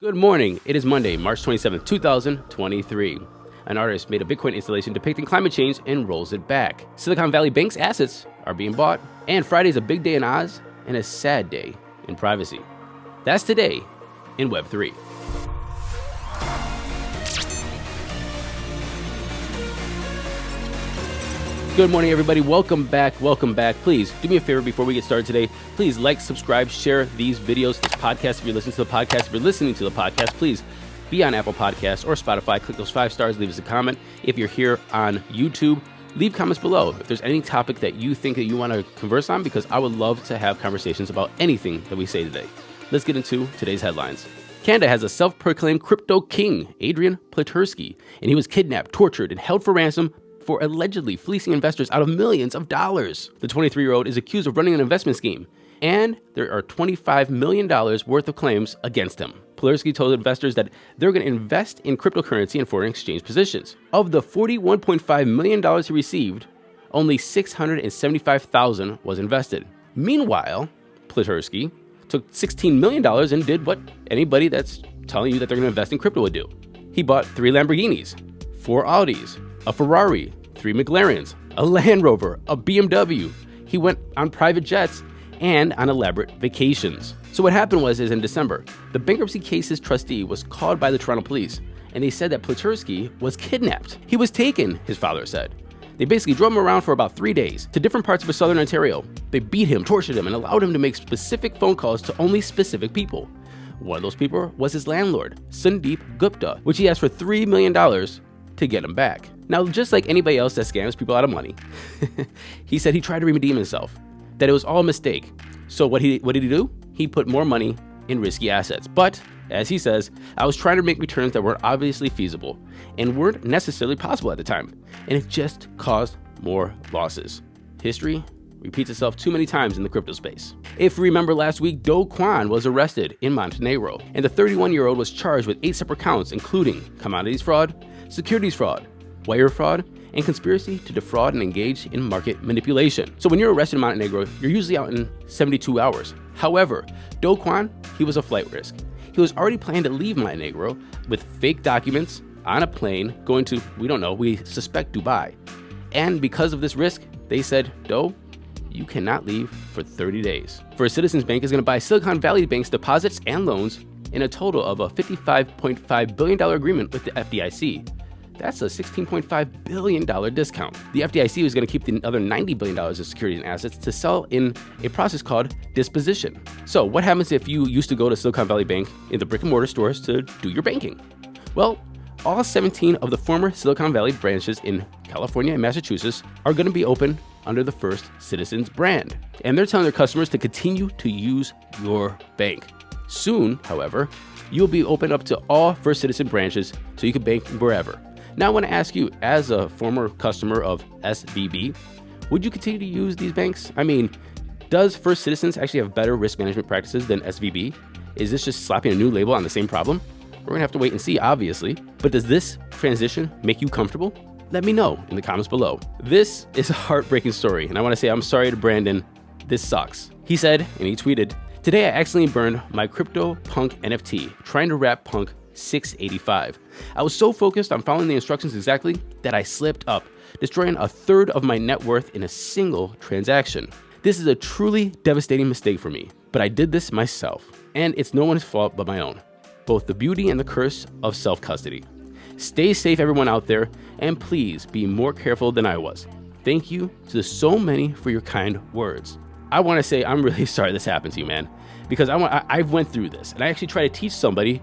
Good morning. It is Monday, March 27th, 2023. An artist made a Bitcoin installation depicting climate change and rolls it back. Silicon Valley Bank's assets are being bought. And Friday's a big day in Oz and a sad day in privacy. That's today in Web3. Good morning, everybody. Welcome back. Please do me a favor before we get started today. Please like, subscribe, share these videos, this podcast. If you're listening to the podcast, if you're listening to the podcast, please be on Apple Podcasts or Spotify. Click those 5 stars. Leave us a comment. If you're here on YouTube, leave comments below if there's any topic that you think that you want to converse on, because I would love to have conversations about anything that we say today. Let's get into today's headlines. Canada has a self-proclaimed crypto king, Adrian Platursky, and he was kidnapped, tortured, and held for ransom for allegedly fleecing investors out of millions of dollars. The 23-year-old is accused of running an investment scheme, and there are $25 million worth of claims against him. Platursky told investors that they're going to invest in cryptocurrency and foreign exchange positions. Of the $41.5 million he received, only $675,000 was invested. Meanwhile, Platursky took $16 million and did what anybody that's telling you that they're going to invest in crypto would do. He bought 3 Lamborghinis, 4 Audis, a Ferrari, 3 McLarens, a Land Rover, a BMW. He went on private jets and on elaborate vacations. So what happened was in December, the bankruptcy case's trustee was called by the Toronto police, and they said that Platursky was kidnapped. He was taken, his father said. They basically drove him around for about 3 days to different parts of southern Ontario. They beat him, tortured him, and allowed him to make specific phone calls to only specific people. One of those people was his landlord, Sandeep Gupta, which he asked for $3 million to get him back. Now, just like anybody else that scams people out of money, he said he tried to redeem himself, that it was all a mistake. So what did he do? He put more money in risky assets. But, as he says, I was trying to make returns that weren't obviously feasible and weren't necessarily possible at the time, and it just caused more losses. History repeats itself too many times in the crypto space. If you remember last week, Kwon was arrested in Montenegro, and the 31-year-old was charged with 8 separate counts, including commodities fraud, securities fraud, wire fraud, and conspiracy to defraud and engage in market manipulation. So when you're arrested in Montenegro, you're usually out in 72 hours. However, Kwon, he was a flight risk. He was already planning to leave Montenegro with fake documents on a plane going to, we suspect Dubai. And because of this risk, they said, Do, you cannot leave for 30 days. First Citizens Bank is going to buy Silicon Valley Bank's deposits and loans in a total of a $55.5 billion agreement with the FDIC. That's a $16.5 billion discount. The FDIC was going to keep the other $90 billion of securities and assets to sell in a process called disposition. So what happens if you used to go to Silicon Valley Bank in the brick and mortar stores to do your banking? Well, all 17 of the former Silicon Valley branches in California and Massachusetts are going to be open under the First Citizens brand. And they're telling their customers to continue to use your bank. Soon, however, you'll be open up to all First Citizen branches so you can bank wherever. Now I want to ask you, as a former customer of SVB, would you continue to use these banks? I mean, does First Citizens actually have better risk management practices than SVB? Is this just slapping a new label on the same problem? We're going to have to wait and see, obviously. But does this transition make you comfortable? Let me know in the comments below. This is a heartbreaking story, and I want to say I'm sorry to Brandon. This sucks. He said, and he tweeted, "Today I accidentally burned my CryptoPunk NFT, trying to wrap Punk 685. I was so focused on following the instructions exactly that I slipped up, destroying a third of my net worth in a single transaction. This is a truly devastating mistake for me, but I did this myself, and it's no one's fault but my own. Both the beauty and the curse of self-custody. Stay safe, everyone out there, and please be more careful than I was. Thank you to so many for your kind words." I want to say I'm really sorry this happened to you, man, because I've went through this, and I actually tried to teach somebody,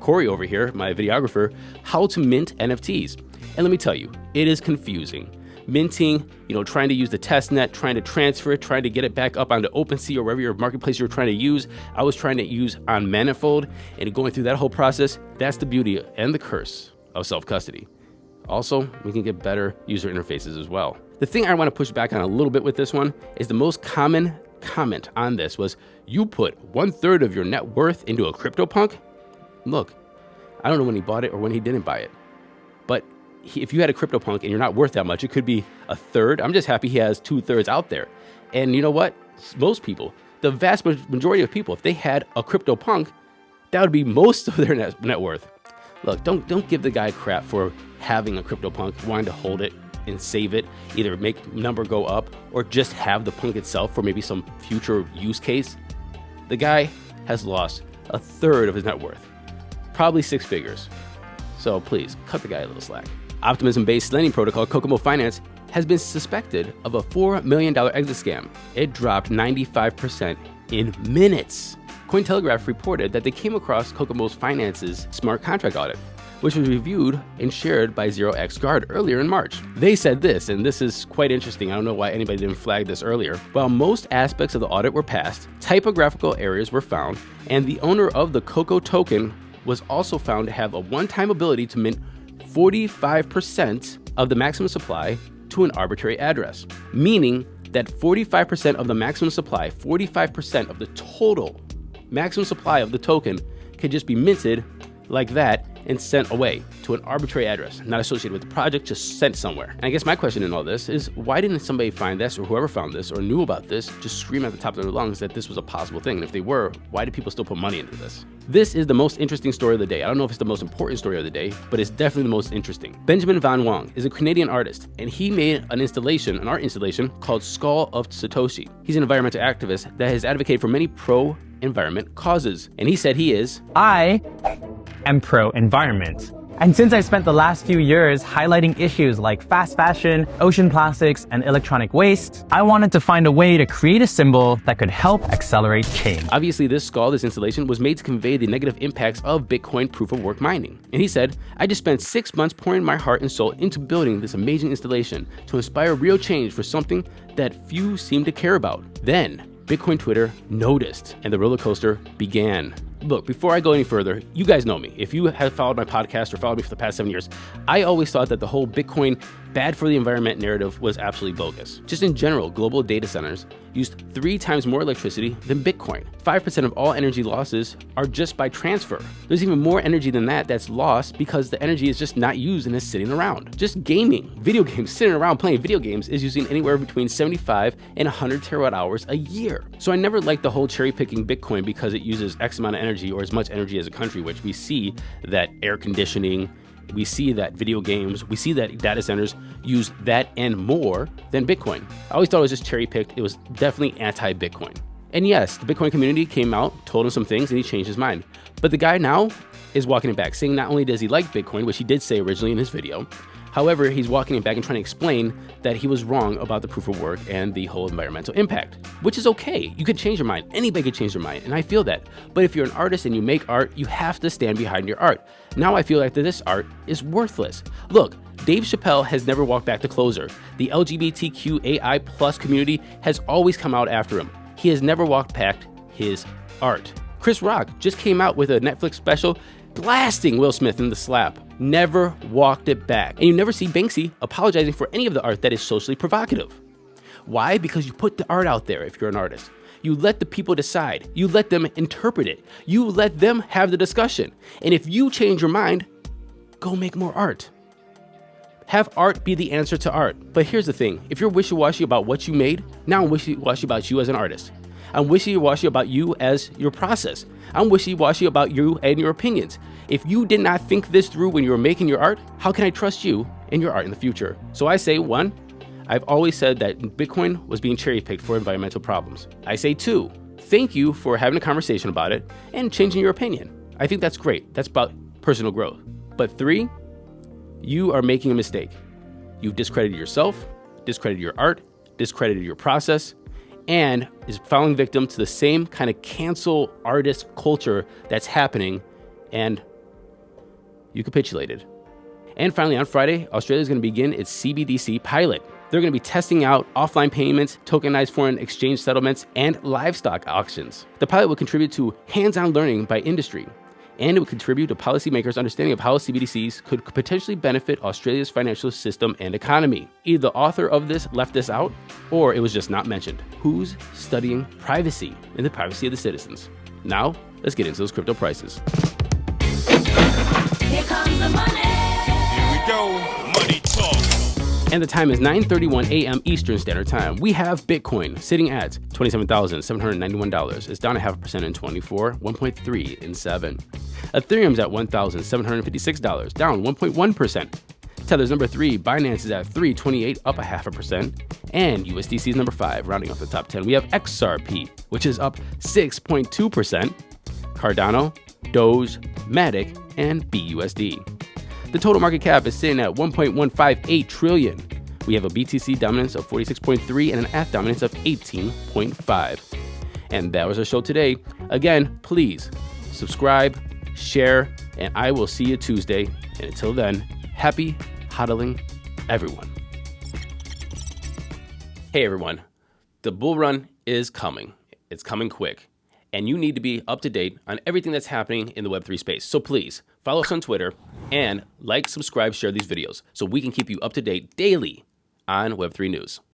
Corey over here, my videographer, how to mint NFTs. And let me tell you, it is confusing. Minting, trying to use the test net, trying to transfer it, trying to get it back up onto OpenSea or wherever your marketplace you're trying to use. I was trying to use on Manifold, and going through that whole process, that's the beauty and the curse of self-custody. Also, we can get better user interfaces as well. The thing I want to push back on a little bit with this one is the most common comment on this was, you put 1/3 of your net worth into a CryptoPunk? Look, I don't know when he bought it or when he didn't buy it, but if you had a CryptoPunk and you're not worth that much, it could be a third. I'm just happy he has 2/3 out there. And you know what? Most people, the vast majority of people, if they had a CryptoPunk, That would be most of their net worth. Look, don't give the guy crap for having a CryptoPunk, wanting to hold it and save it, either make number go up or just have the punk itself for maybe some future use case. The guy has lost a third of his net worth, probably 6 figures. So please cut the guy a little slack. Optimism-based lending protocol Kokomo Finance has been suspected of a $4 million exit scam. It dropped 95% in minutes. Cointelegraph reported that they came across Kokomo Finance's smart contract audit, which was reviewed and shared by 0xGuard earlier in March. They said this, and this is quite interesting. I don't know why anybody didn't flag this earlier. While most aspects of the audit were passed, typographical errors were found, and the owner of the Coco token was also found to have a one-time ability to mint 45% of the maximum supply to an arbitrary address, meaning that 45% of the maximum supply, 45% of the total maximum supply of the token could just be minted like that and sent away to an arbitrary address, not associated with the project, just sent somewhere. And I guess my question in all this is, why didn't somebody find this, or whoever found this or knew about this, just scream at the top of their lungs that this was a possible thing? And if they were, why do people still put money into this? This is the most interesting story of the day. I don't know if it's the most important story of the day, but it's definitely the most interesting. Benjamin Von Wong is a Canadian artist, and he made an art installation called Skull of Satoshi. He's an environmental activist that has advocated for many pro-environment causes. And he said I am pro-environment. And since I spent the last few years highlighting issues like fast fashion, ocean plastics, and electronic waste, I wanted to find a way to create a symbol that could help accelerate change. Obviously, this installation was made to convey the negative impacts of Bitcoin proof-of-work mining. And he said, I just spent 6 months pouring my heart and soul into building this amazing installation to inspire real change for something that few seem to care about. Then, Bitcoin Twitter noticed, and the roller coaster began. Look, before I go any further, you guys know me. If you have followed my podcast or followed me for the past 7 years, I always thought that the whole Bitcoin bad for the environment narrative was absolutely bogus. Just in general, global data centers used 3 times more electricity than Bitcoin. 5% of all energy losses are just by transfer. There's even more energy than that that's lost because the energy is just not used and is sitting around. Just gaming, video games, sitting around playing video games is using anywhere between 75 and 100 terawatt hours a year. So I never liked the whole cherry picking Bitcoin because it uses X amount of energy or as much energy as a country, which we see that air conditioning, we see that video games, we see that data centers use that and more than Bitcoin. I always thought it was just cherry picked. It was definitely anti-Bitcoin. And yes, the Bitcoin community came out, told him some things, and he changed his mind. But the guy now is walking it back, saying not only does he like Bitcoin, which he did say originally in his video, however, he's walking it back and trying to explain that he was wrong about the proof of work and the whole environmental impact, which is okay. You could change your mind. Anybody could change their mind, and I feel that. But if you're an artist and you make art, you have to stand behind your art. Now I feel like that this art is worthless. Look, Dave Chappelle has never walked back the closer. The LGBTQAI+ community has always come out after him. He has never walked back his art. Chris Rock just came out with a Netflix special blasting Will Smith in the slap. Never walked it back. And you never see Banksy apologizing for any of the art that is socially provocative. Why? Because you put the art out there if you're an artist. You let the people decide. You let them interpret it. You let them have the discussion. And if you change your mind, go make more art. Have art be the answer to art. But here's the thing. If you're wishy-washy about what you made, now I'm wishy-washy about you as an artist. I'm wishy-washy about you as your process. I'm wishy-washy about you and your opinions. If you did not think this through when you were making your art, how can I trust you and your art in the future? So I say, 1, I've always said that Bitcoin was being cherry-picked for environmental problems. I say 2, thank you for having a conversation about it and changing your opinion. I think that's great. That's about personal growth. But 3, you are making a mistake. You've discredited yourself, discredited your art, discredited your process, and is falling victim to the same kind of cancel artist culture that's happening, and you capitulated. And finally, on Friday, Australia is going to begin its CBDC pilot. They're going to be testing out offline payments, tokenized foreign exchange settlements, and livestock auctions. The pilot will contribute to hands-on learning by industry, and it will contribute to policymakers' understanding of how CBDCs could potentially benefit Australia's financial system and economy. Either the author of this left this out, or it was just not mentioned. Who's studying privacy and the privacy of the citizens? Now, let's get into those crypto prices. Here comes the money. Here we go. Money talk. And the time is 9:31 a.m. Eastern Standard Time. We have Bitcoin sitting at $27,791. It's down 0.5% in 24, 1.3 in 7. Ethereum's at $1,756, down 1.1%. Tether's number 3, Binance is at 328, up 0.5%. And USDC is number 5, rounding off the top 10. We have XRP, which is up 6.2%. Cardano, Doge, Matic, and BUSD. The total market cap is sitting at 1.158 trillion. We have a BTC dominance of 46.3 and an ETH dominance of 18.5. And that was our show today. Again, please subscribe, share, and I will see you Tuesday. And until then, happy hodling, everyone. Hey, everyone. The bull run is coming. It's coming quick. And you need to be up to date on everything that's happening in the Web3 space. So please follow us on Twitter and like, subscribe, share these videos so we can keep you up to date daily on Web3 news.